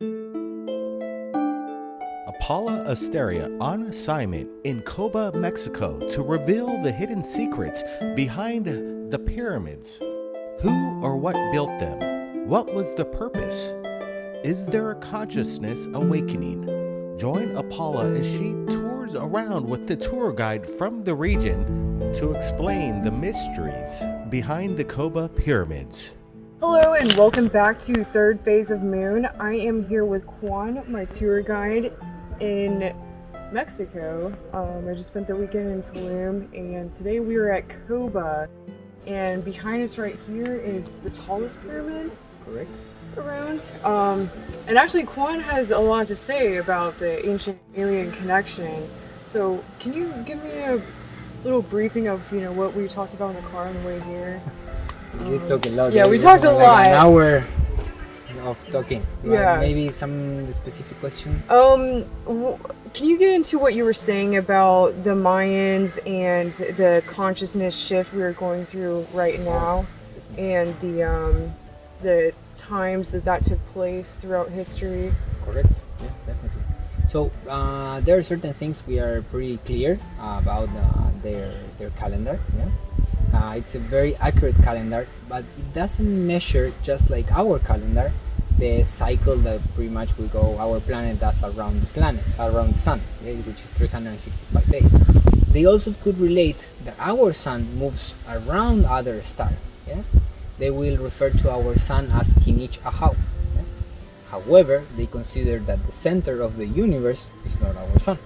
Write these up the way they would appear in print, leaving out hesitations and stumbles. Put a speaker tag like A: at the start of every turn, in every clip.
A: Apolla Asteria on assignment in Coba, Mexico to reveal the hidden secrets behind the pyramids. Who or what built them? What was the purpose? Is there a consciousness awakening? Join Apolla as she tours around with the tour guide from the region to explain the mysteries behind the Coba pyramids.
B: Hello and welcome back to Third Phase of Moon. I am here with Juan, my tour guide in Mexico. I just spent the weekend in Tulum, and today we are at Coba. And behind us right here is the tallest pyramid.
C: Correct.
B: Around. And actually Juan has a lot to say about the ancient alien connection. So can you give me a little briefing of what we talked about in the car on the way here?
C: We did talk a lot.
B: Yeah, we talked a lot.
C: An hour of talking.
B: Yeah.
C: Maybe some specific question?
B: Can you get into what you were saying about the Mayans and the consciousness shift we are going through right now, and the times that took place throughout history?
C: Correct. Yeah, definitely. So there are certain things we are pretty clear about their calendar. Yeah. It's a very accurate calendar, but it doesn't measure just like our calendar the cycle that pretty much our planet does around the sun, okay, which is 365 days. They also could relate that our sun moves around other stars. Yeah? They will refer to our sun as Kinich Ahau. Yeah? However, they consider that the center of the universe is not our sun.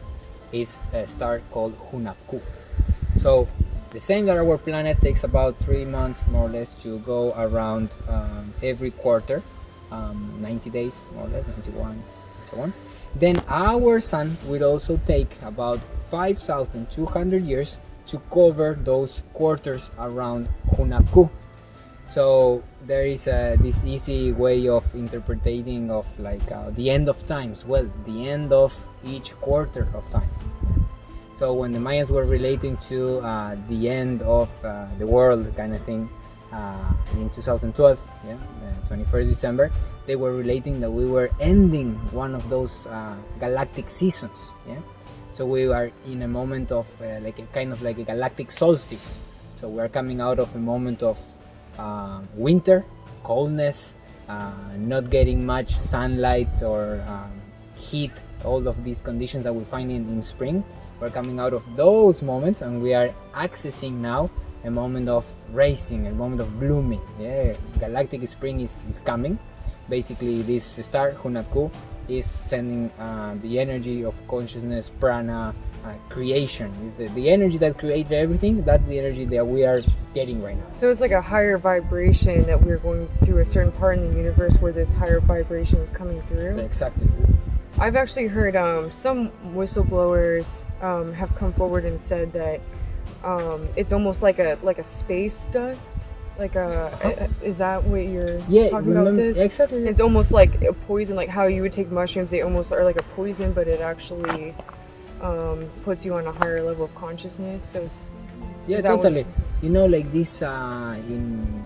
C: It's a star called Hunabku. So the same that our planet takes about 3 months more or less to go around every quarter, 90 days more or less, 91 and so on. Then our sun will also take about 5,200 years to cover those quarters around Hunabku. So there is this easy way of interpreting of like the end of times. Well, the end of each quarter of time. So when the Mayans were relating to the end of the world kind of thing in 2012, 21st December, they were relating that we were ending one of those galactic seasons. Yeah, so we are in a moment of like a galactic solstice. So we are coming out of a moment of winter, coldness, not getting much sunlight or heat, all of these conditions that we find in spring. We're coming out of those moments, and we are accessing now a moment of rising, a moment of blooming. Yeah, galactic spring is coming. Basically, this star Hunabku is sending the energy of consciousness, prana, creation. Is the energy that created everything. That's the energy that we are getting right now.
B: So it's like a higher vibration that we're going through a certain part in the universe where this higher vibration is coming through.
C: Exactly.
B: I've actually heard some whistleblowers have come forward and said that it's almost like a space dust. Is that what you're talking about? This
C: exactly.
B: It's almost like a poison, like how you would take mushrooms. They almost are like a poison, but it actually puts you on a higher level of consciousness. So
C: totally. Like this in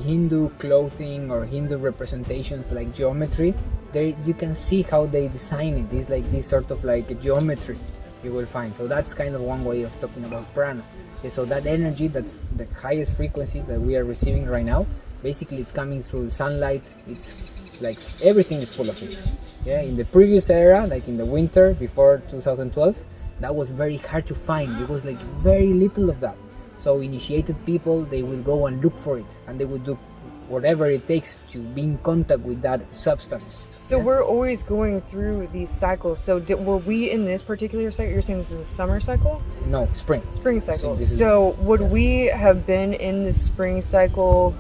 C: Hindu clothing or Hindu representations, like geometry, there you can see how they design it. It's like this sort of like a geometry you will find. So that's kind of one way of talking about prana. Okay, so that energy, that the highest frequency that we are receiving right now, basically it's coming through sunlight. It's like everything is full of it. Yeah, in the previous era, like in the winter before 2012, that was very hard to find. It was like very little of that. So initiated people, they will go and look for it, and they will do whatever it takes to be in contact with that substance.
B: So we're always going through these cycles. So were we in this particular cycle? You're saying this is a summer cycle?
C: No, spring.
B: Spring cycle. So would we have been in the spring cycle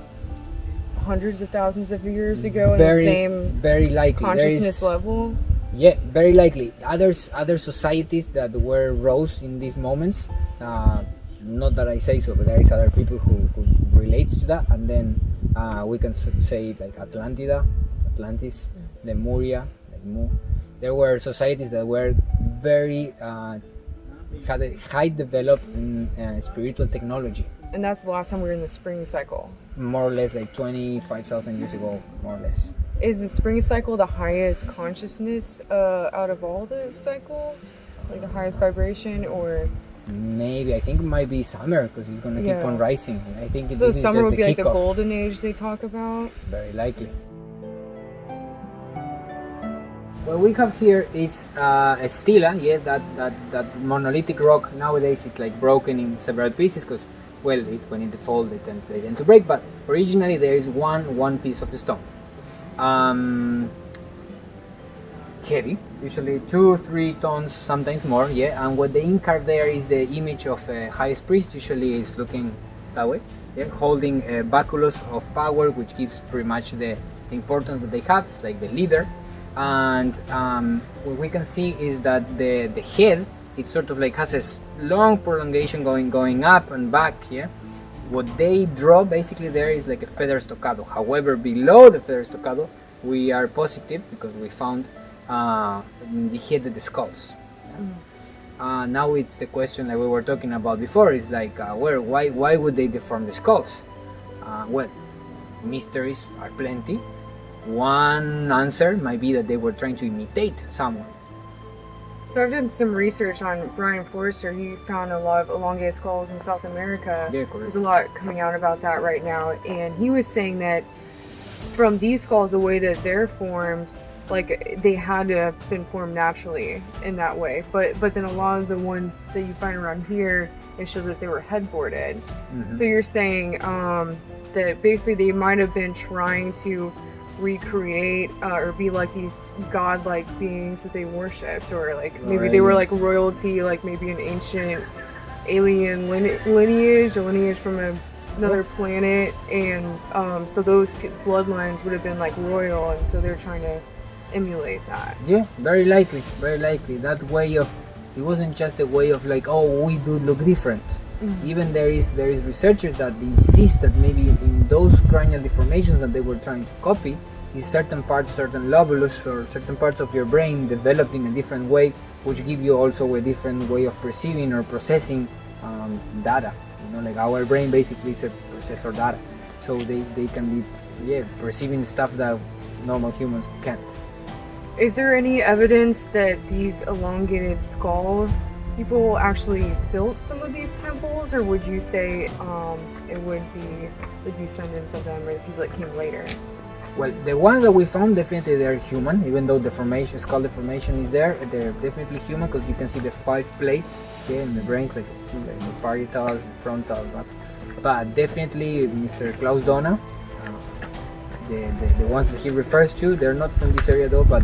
B: hundreds of thousands of years ago in the same
C: very likely
B: consciousness level?
C: Yeah, very likely. Other societies that were rose in these moments, not that I say so, but there is other people who relates to that, and then we can say like Atlantis, Lemuria, like Mu. There were societies that were very had a high developed in spiritual technology.
B: And that's the last time we were in the spring cycle.
C: More or less like 25,000 years ago, more or less.
B: Is the spring cycle the highest consciousness out of all the cycles? Like the highest vibration, or?
C: Maybe, I think it might be summer because it's going to keep on rising. I think
B: so
C: this is
B: summer
C: just
B: would be like the
C: kickoff.
B: golden age they talk about?
C: Very likely. What we have here is a stela, that monolithic rock. Nowadays it's like broken in several pieces because, well, when it falls they tend to break, but originally there is one piece of the stone. Heavy, usually 2 or 3 tons, sometimes more, and what they carved there is the image of a highest priest, usually is looking that way, holding a baculus of power, which gives pretty much the importance that they have. It's like the leader. And what we can see is that the head, it sort of like has a long prolongation going up and back. What they draw basically there is like a feather stoccado. However, below the feather stoccado, we are positive because we found the head of the skulls. Now it's the question that we were talking about before, is like why would they deform the skulls? Well, mysteries are plenty. One answer might be that they were trying to imitate someone.
B: So I've done some research on Brian Forrester. He found a lot of elongated skulls in South America.
C: Yeah, correct.
B: There's a lot coming out about that right now, and he was saying that from these skulls, the way that they're formed, like they had to have been formed naturally in that way. But then a lot of the ones that you find around here, it shows that they were headboarded.
C: Mm-hmm.
B: So you're saying that basically they might have been trying to recreate or be like these godlike beings that they worshipped, or like maybe they were like royalty, like maybe an ancient alien lineage, a lineage from another planet, and so those bloodlines would have been like royal, and so they're trying to emulate that.
C: Yeah, very likely. That way of, it wasn't just a way of like, oh, we do look different. Mm-hmm. Even there is researchers that insist that maybe in those cranial deformations that they were trying to copy, is certain parts, certain lobulus or certain parts of your brain developed in a different way, which give you also a different way of perceiving or processing data. Like our brain basically is a processor data, so they can be perceiving stuff that normal humans can't.
B: Is there any evidence that these elongated skull people actually built some of these temples, or would you say it would be the descendants of them or the people that came later?
C: Well, the ones that we found, definitely they're human, even though skull deformation is there. They're definitely human because you can see the 5 plates in the brains, like the parietals, the frontals. But definitely Mr. Klaus Donna, the ones that he refers to, they're not from this area though, but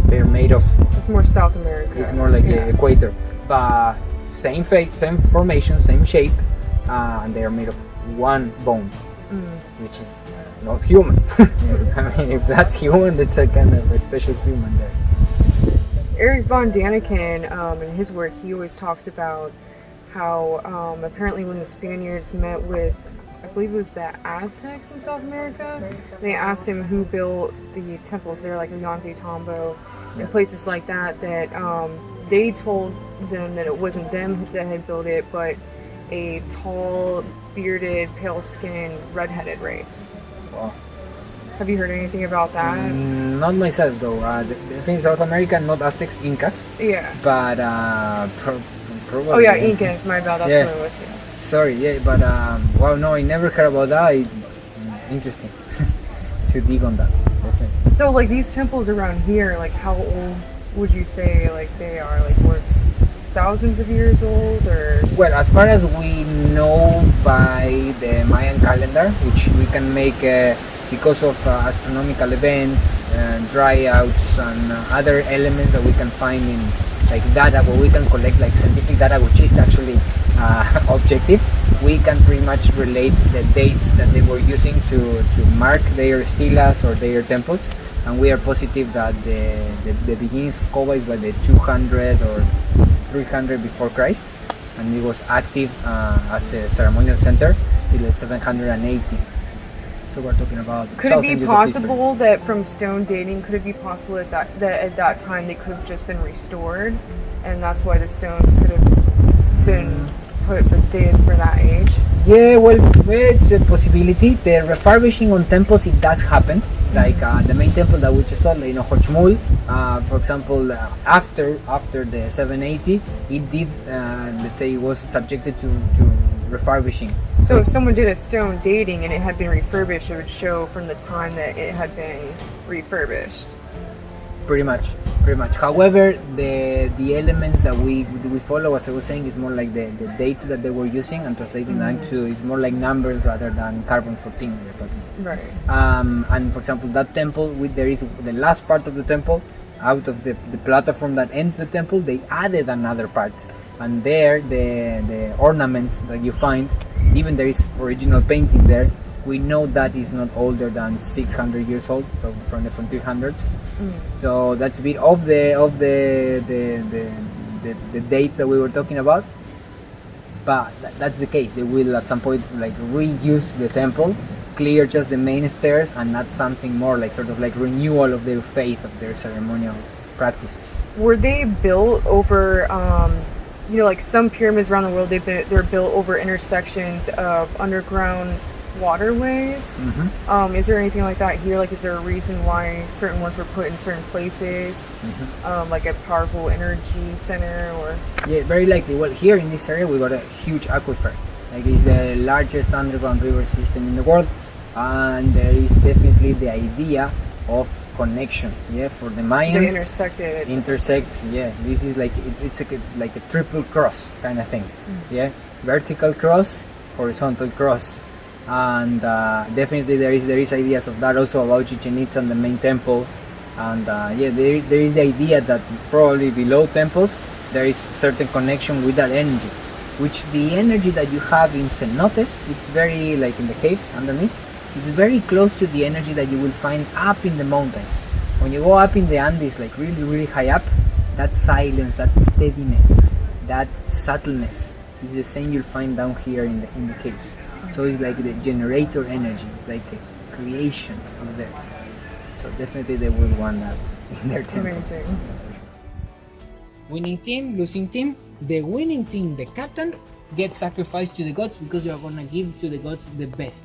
C: they're made of...
B: It's more South America.
C: It's more like the equator. But same face, same formation, same shape, and they are made of one bone, which is not human. I mean, if that's human, that's a kind of a special human there.
B: Eric von Daniken, in his work, he always talks about how apparently when the Spaniards met with, I believe it was the Aztecs in South America, they asked him who built the temples there, like Ollantaytambo and places like that, that they told them that it wasn't them that had built it, but a tall, bearded, pale-skinned, red-headed race.
C: Wow.
B: Have you heard anything about that?
C: Not myself though. I think South America, not Aztecs, Incas.
B: Yeah.
C: But probably.
B: Oh yeah, Incas. My bad. That's what it was. Yeah.
C: Sorry. But well, no, I never heard about that. Interesting to dig on that. Definitely.
B: So like these temples around here, like how old would you say like they are? Like more thousands of years old, or?
C: Well, as far as we know by the Mayan calendar, which we can make because of astronomical events, dryouts, and other elements that we can find in like data, where we can collect like scientific data, which is actually objective. We can pretty much relate the dates that they were using to mark their stelas or their temples, and we are positive that the beginnings of Coba is by the 200 or 300 before Christ, and it was active as a ceremonial center till the 780. So we're talking about.
B: Could it be possible that from stone dating, could it be possible that at that time they could have just been restored, and that's why the stones could have been dated for that age?
C: Yeah, well, it's a possibility. The refurbishing on temples, it does happen. Like the main temple that we just saw, you know, Xochimol, for example, after the 780, it did, let's say, it was subjected to refurbishing.
B: So if someone did a stone dating and it had been refurbished, it would show from the time that it had been refurbished.
C: Pretty much. However, the elements that we follow, as I was saying, is more like the dates that they were using, and translating that to is more like numbers rather than carbon 14 we're talking.
B: Right.
C: And for example, that temple, there is the last part of the temple, out of the platform that ends the temple, they added another part, and there the ornaments that you find, even there is original painting there. We know that is not older than 600 years old, so from the 300s. So that's a bit of the dates that we were talking about. But that's the case. They will at some point like reuse the temple, clear just the main stairs, and not something more like sort of like renewal of their faith, of their ceremonial practices.
B: Were they built over, you know, like some pyramids around the world, they're built over intersections of underground waterways? Is there anything like that here? Like, is there a reason why certain ones were put in certain places, like a powerful energy center, or?
C: Yeah, very likely. Well, here in this area we got a huge aquifer. Like, it's the largest underground river system in the world, and there is definitely the idea of connection. Yeah, for the Mayans.
B: So they
C: intersect. Yeah, this is like it's like a triple cross kind of thing. Yeah, vertical cross, horizontal cross. And definitely there is ideas of that also about Chichen Itza and the main temple, and yeah, there is the idea that probably below temples there is certain connection with that energy, which the energy that you have in cenotes, it's very like in the caves underneath, it's very close to the energy that you will find up in the mountains. When you go up in the Andes, like really high up, that silence, that steadiness, that subtleness is the same you'll find down here in the caves. So it's like the generator energy, it's like a creation of there. So definitely they will want that in their temples.
B: Amazing.
C: Winning team, losing team. The winning team, the captain, gets sacrificed to the gods because you are gonna give to the gods the best.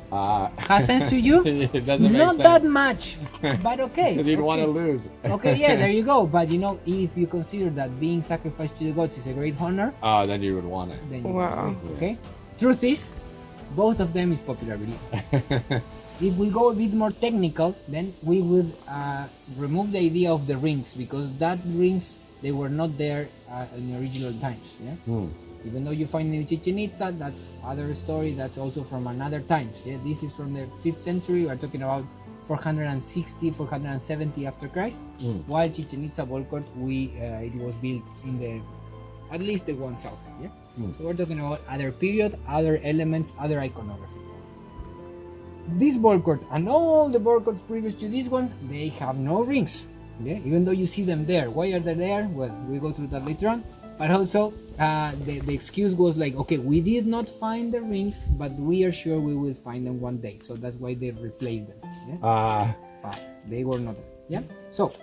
C: Has sense to you?
D: It doesn't make
C: Not
D: sense.
C: that much, but okay.
D: Because you'd want to
C: okay.
D: lose.
C: Okay, yeah, there you go. But you know, if you consider that being sacrificed to the gods is a great honor,
D: Then you would want it.
C: then you
B: Wow.
C: okay. Truth is, both of them is popular belief. If we go a bit more technical, then we would remove the idea of the rings, because that rings, they were not there in the original times. Yeah. Even though you find in Chichen Itza, that's other story. That's also from another times. Yeah. This is from the 5th century. We're talking about 460, 470 after Christ. While Chichen Itza Volkort, it was built in the at least the 1000. Yeah. So we're talking about other period, other elements, other iconography. This ball court and all the ball courts previous to this one, they have no rings. Yeah, even though you see them there. Why are they there? Well, we go through that later on. But also, the excuse was like, okay, we did not find the rings, but we are sure we will find them one day. So that's why they replaced them. Yeah? But they were not there. Yeah. So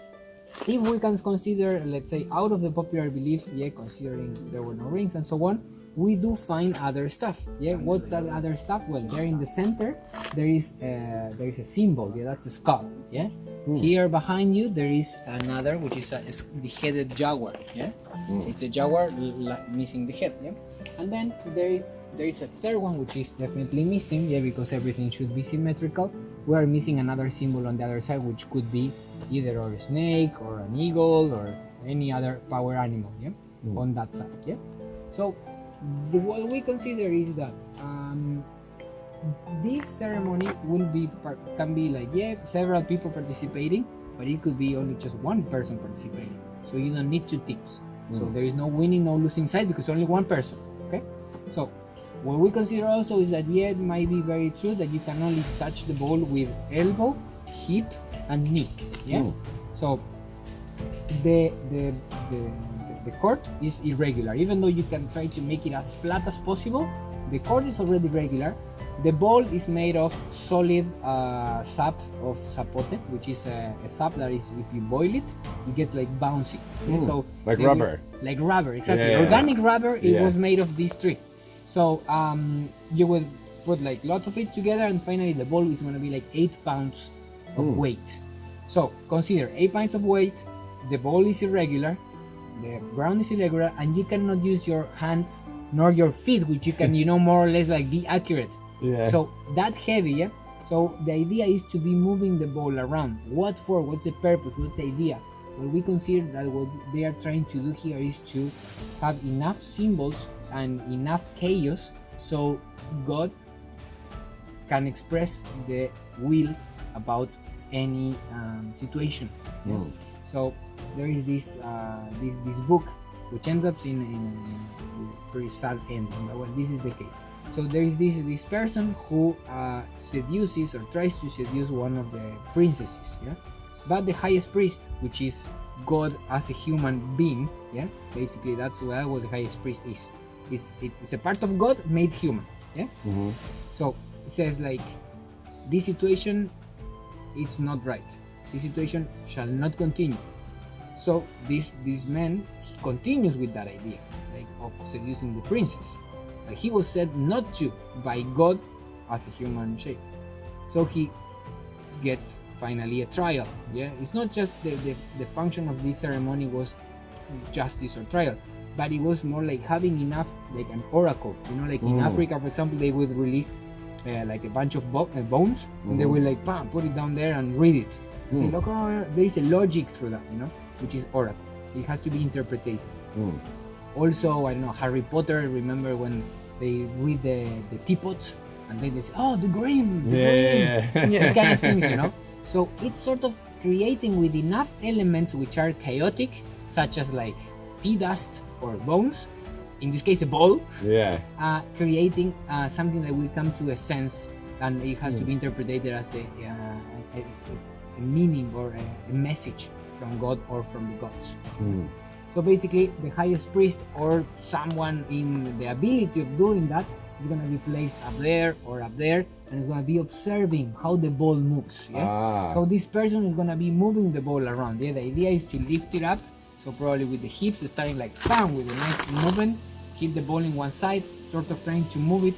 C: if we can consider, let's say, out of the popular belief, yeah, considering there were no rings and so on, we do find other stuff. Yeah, what's that other stuff? Well, there in the center there is a symbol. Yeah, that's a skull. Yeah. Here behind you there is another, which is the headed jaguar. Yeah, it's a jaguar missing the head. Yeah, and then there is a third one which is definitely missing. Yeah, because everything should be symmetrical. We are missing another symbol on the other side, which could be either a snake or an eagle or any other power animal. Yeah, on that side. Yeah, so what we consider is that this ceremony can be like, yeah, several people participating, but it could be only just one person participating. So you don't need two teams. So there is no winning, no losing side, because only one person. Okay. So what we consider also is that, yeah, it might be very true that you can only touch the ball with elbow, hip, and knee. Yeah. So the court is irregular. Even though you can try to make it as flat as possible, the court is already regular. The ball is made of solid sap of sapote, which is a sap that is, if you boil it, you get like bouncy. So
D: like rubber.
C: Like rubber, exactly.
D: Yeah.
C: Organic rubber. It
D: Yeah.
C: was made of this tree. So you will put like lots of it together, and finally the ball is going to be like 8 pounds of weight. So consider 8 pints of weight, the ball is irregular, the ground is irregular, and you cannot use your hands nor your feet, which you can, more or less like be accurate.
D: Yeah.
C: So that heavy, yeah? So the idea is to be moving the ball around. What for? What's the purpose? What's the idea? Well, we consider that what they are trying to do here is to have enough symbols and enough chaos so God can express the will about any situation. Yeah? So there is this this book which ends up in a pretty sad ending. But well, this is the case. So there is this person who seduces or tries to seduce one of the princesses. Yeah, but the highest priest, which is God as a human being. Yeah, basically that's what the highest priest is. It's a part of God made human. Yeah. So it says like this situation is not right. This situation shall not continue. So this man continues with that idea, like of seducing the princess. Like he was said not to by God as a human shape. So he gets finally a trial. Yeah, it's not just the function of this ceremony was justice or trial, but it was more like having enough, like an oracle. Like in Africa, for example, they would release like a bunch of bones, and they will like put it down there and read it. Say, look, there is a logic through that, which is oracle. It has to be interpreted. Also, I don't know, Harry Potter. Remember when they read the teapot, and then they say, "Oh, the grain." These kind of things, So it's sort of creating with enough elements which are chaotic, such as like tea dust or bones. In this case, a ball. Creating something that will come to a sense, and it has to be interpreted as a meaning or a message from God or from the gods. So basically, the highest priest or someone in the ability of doing that is going to be placed up there or up there, and is going to be observing how the ball moves. Yeah. So this person is going to be moving the ball around. Yeah. The idea is to lift it up. So probably with the hips, starting like bam, with a nice movement, hit the ball in one side, sort of trying to move it,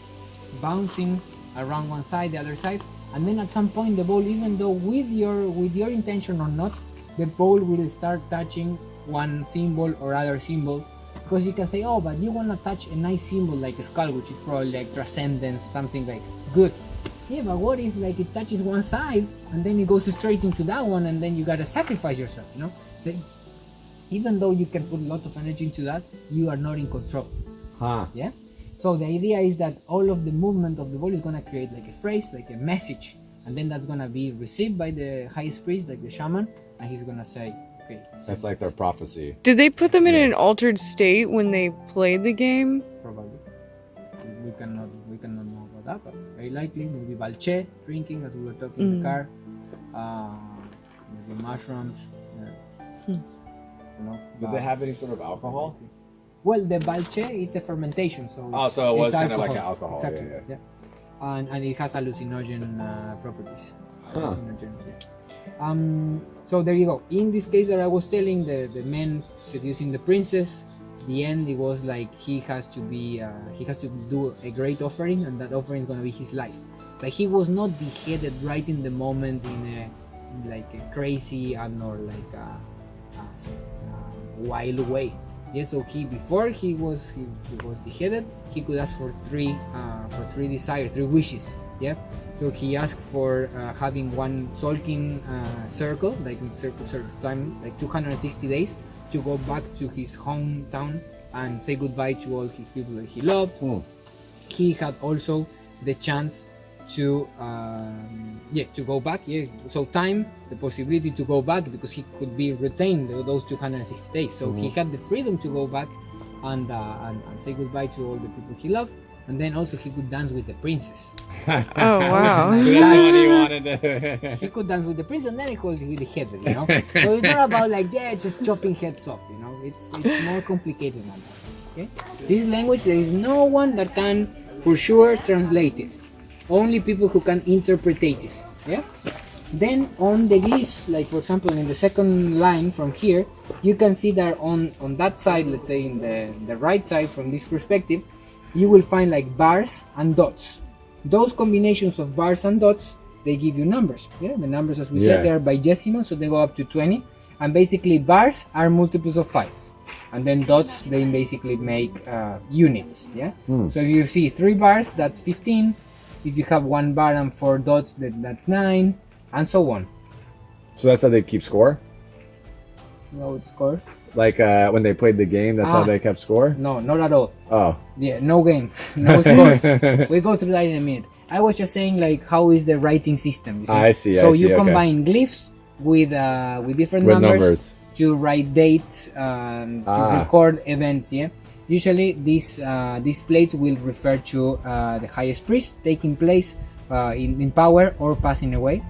C: bouncing around one side, the other side, and then at some point the ball, even though with your intention or not, the ball will start touching one symbol or other symbol, because you can say, oh, but you want to touch a nice symbol like a skull, which is probably like transcendence, something like good. Yeah, but what if like it touches one side and then it goes straight into that one, and then you gotta sacrifice yourself, even though you can put a lot of energy into that, you are not in control. Yeah. So the idea is that all of the movement of the ball is gonna create like a phrase, like a message, and then that's gonna be received by the highest priest, like the shaman, and he's gonna say, okay.
D: That's like their prophecy.
B: Did they put them in an altered state when they played the game?
C: Probably. We cannot know about that, but very likely maybe balche, drinking, as we were talking in the car, maybe mushrooms.
D: Did they have any sort of alcohol?
C: Well, the balche, it's a fermentation, so
D: so it was kind of like an alcohol.
C: Exactly. Yeah. And it has hallucinogen properties. Hallucinogens, so there you go. In this case that I was telling, the man seducing the princess, the end it was like he has to do a great offering, and that offering is going to be his life. Like he was not beheaded right in the moment in a crazy and or like a wild way. Yeah, so before he was beheaded, he could ask for three desires, 3 wishes. Yeah, so he asked for having one sulking circle, like in certain time, like 260 days, to go back to his hometown and say goodbye to all his people that he loved. He had also the chance to go back. Yeah, so time, the possibility to go back, because he could be retained those 260 days. So he had the freedom to go back and say goodbye to all the people he loved. And then also he could dance with the princess.
B: Oh wow!
D: That's what he wanted to.
C: He could dance with the princess, and then he could be the head. So it's not about like just chopping heads off. It's more complicated than that. Okay, this language there is no one that can for sure translate it. Only people who can interpret it. Yeah. Then on the glyphs, like for example in the second line from here, you can see that on that side, let's say in the right side from this perspective, you will find like bars and dots. Those combinations of bars and dots they give you numbers. Yeah, the numbers, as we
D: Yeah.
C: said, they are bigesimals, so they go up to 20. And basically, bars are multiples of 5. And then dots, they basically make units. Yeah. So if you see 3 bars, that's 15. If you have 1 bar and 4 dots, that's 9, and so on.
D: So that's how they keep score?
C: How it score?
D: Like when they played the game, that's how they kept score?
C: No, not at all.
D: Oh.
C: Yeah, no game, no scores. We go through that in a minute. I was just saying, like, how is the writing system? You see?
D: I see.
C: So
D: I see,
C: you
D: okay.
C: combine glyphs with different
D: With
C: numbers to write dates, to record events. Yeah. Usually, these plates will refer to the highest priest taking place in power or passing away.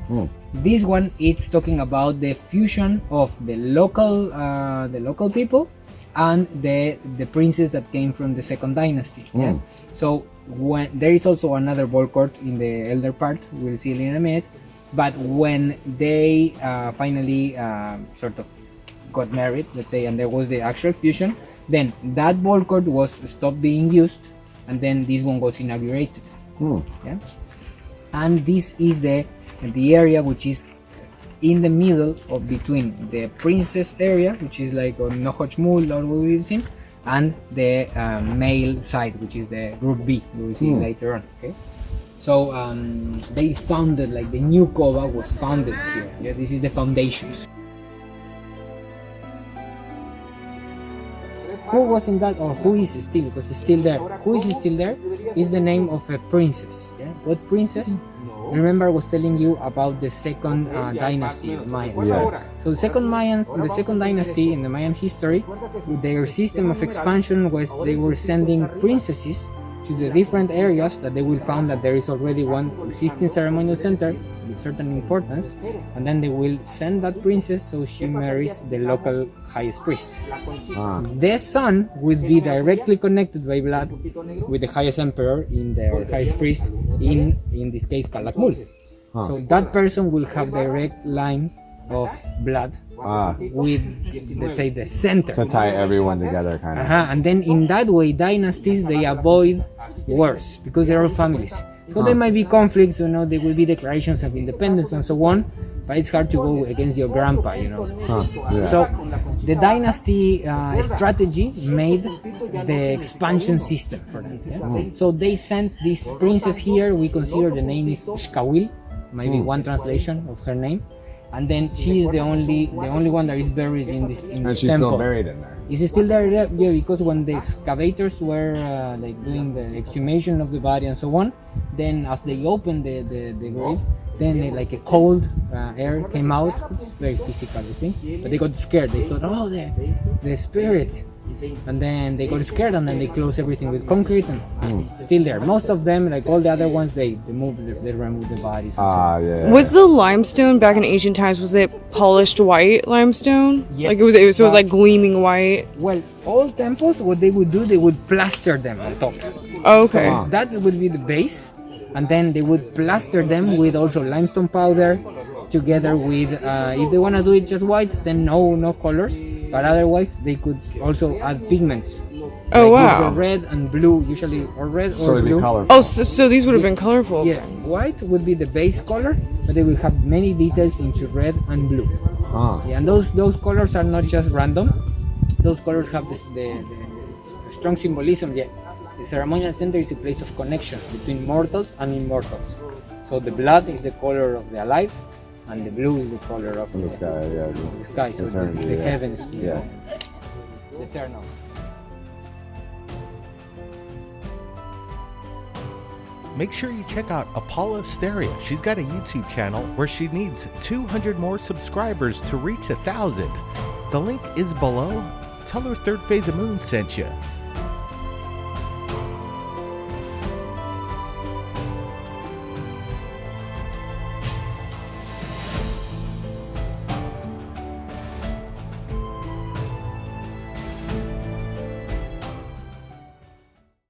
C: This one, it's talking about the fusion of the local people and the princes that came from the second dynasty. Yeah. So when there is also another ball court in the elder part, we'll see it in a minute. But when they finally sort of got married, let's say, and there was the actual fusion, then that ball court was stopped being used, and then this one was inaugurated. Yeah. And this is the area which is in the middle of between the princess area, which is like on Nohochmul or what we've seen, and the male side, which is the group B, we will see later on. Okay, so they founded, like, the new Coba was founded here. Yeah, this is the foundations. Who was in that, or who is still, because it's still there. Who is still there is the name of a princess. Yeah, what princess? Remember, I was telling you about the second dynasty of Mayans.
D: Yeah.
C: So the second dynasty in the Mayan history, their system of expansion was they were sending princesses to the different areas that they will find that there is already one existing ceremonial center with certain importance, and then they will send that princess so she marries the local highest priest. The son would be directly connected by blood with the highest emperor in the highest priest, in this case Calakmul. So that person will have direct line of blood with, let's say, the center.
D: To tie everyone together, kind of.
C: And then in that way, dynasties, they avoid wars because they're all families. So there might be conflicts, there will be declarations of independence and so on, but it's hard to go against your grandpa,
D: Yeah.
C: So the dynasty strategy made the expansion system for them. Yeah? So they sent this princess here. We consider the name is Shkawil, maybe one translation of her name. And then she is the only one that is buried in this
D: And
C: this
D: she's
C: temple.
D: still buried in there.
C: Is it still there? Yeah, because when the excavators were like doing the exhumation of the body and so on, then as they opened the grave, then like a cold air came out. It's very physical, I think. But they got scared. They thought, oh, the spirit. And then they got scared, and then they closed everything with concrete, and still there. Most of them, like all the other ones, they removed the bodies.
D: Yeah.
B: Was the limestone back in ancient times, was it polished white limestone?
C: Yes.
B: Like it was like gleaming white?
C: Well, all temples, what they would do, they would plaster them on top.
B: Oh, okay.
C: So that would be the base, and then they would plaster them with also limestone powder, together with if they want to do it just white, then no colors, but otherwise they could also add pigments.
B: Oh,
C: like
B: wow.
C: with the red and blue, usually, or red
D: So
C: or
D: it'd be
C: blue.
D: colorful.
B: Oh, so these would have been colorful.
C: Yeah, white would be the base color, but they will have many details into red and blue. Yeah, and those colors are not just random. Those colors have the strong symbolism. Yeah, the ceremonial center is a place of connection between mortals and immortals. So the blood is the color of the alive, and the blue is the color of
D: In the sky, yeah.
C: the sky, so
D: Eternity,
C: the
D: yeah.
C: heavens,
D: Yeah.
C: the eternal.
A: Make sure you check out Apolla. She's got a YouTube channel where she needs 200 more subscribers to reach 1,000. The link is below. Tell her Third Phase of Moon sent you.